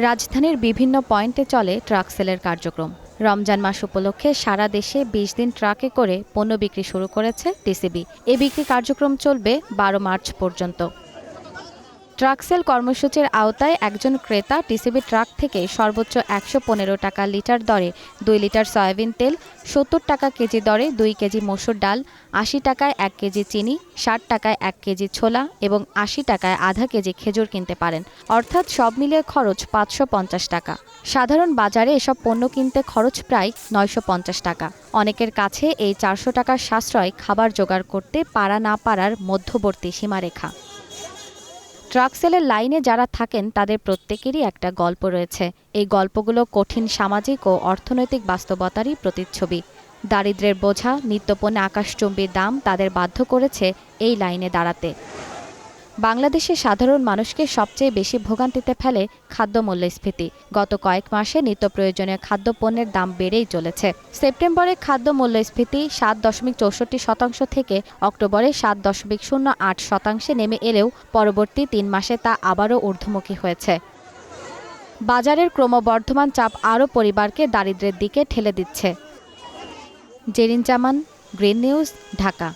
রাজধানীর বিভিন্ন পয়েন্টে চলে ট্রাক সেলের কার্যক্রম। রমজান মাস উপলক্ষে সারা দেশে ২০ দিন ট্রাকে করে পণ্য বিক্রি শুরু করেছে টিসিবি। এ বিক্রি কার্যক্রম চলবে ১২ মার্চ পর্যন্ত। ট্রাক সেল কর্মসূচির আওতায় একজন ক্রেতা টিসিবি ট্রাক থেকে সর্বোচ্চ ১১৫ টাকা লিটার দরে ২ লিটার সয়াবিন তেল, ৭০ টাকা কেজি দরে ২ কেজি মসুর ডাল, ৮০ টাকায় ১ কেজি চিনি, ৬০ টাকায় ১ কেজি ছোলা এবং ৮০ টাকায় আধা কেজি খেজুর কিনতে পারেন। অর্থাৎ সব মিলিয়ে খরচ ৫৫০ টাকা। সাধারণ বাজারে এসব পণ্য কিনতে খরচ প্রায় ৯৫০ টাকা। অনেকের কাছে এই ৪০০ টাকার সাশ্রয় খাবার জোগাড় করতে পারা না পারার মধ্যবর্তী সীমারেখা। ট্রাক সেলের লাইনে যারা থাকেন তাদের প্রত্যেকেরই একটা গল্প রয়েছে। এই গল্পগুলো কঠিন সামাজিক ও অর্থনৈতিক বাস্তবতারই প্রতিচ্ছবি। দারিদ্র্যের বোঝা, নিত্যপণ্যে আকাশচুম্বী দাম তাদের বাধ্য করেছে এই লাইনে দাঁড়াতে। বাংলাদেশে সাধারণ মানুষকে সবচেয়ে বেশি ভোগান্তিতে ফেলে খাদ্য মূল্যস্ফীতি। গত কয়েক মাসে নিত্যপ্রয়োজনীয় খাদ্যপণ্যের দাম বেড়েই চলেছে। সেপ্টেম্বরে খাদ্য মূল্যস্ফীতি ৭.৬৪% থেকে অক্টোবরে ৭.০৮% নেমে এলেও পরবর্তী ৩ মাসে তা আবারও ঊর্ধ্বমুখী হয়েছে। বাজারের ক্রমবর্ধমান চাপ আরও পরিবারকে দারিদ্র্যের দিকে ঠেলে দিচ্ছে। জেরিন জামান, গ্রিন নিউজ, ঢাকা।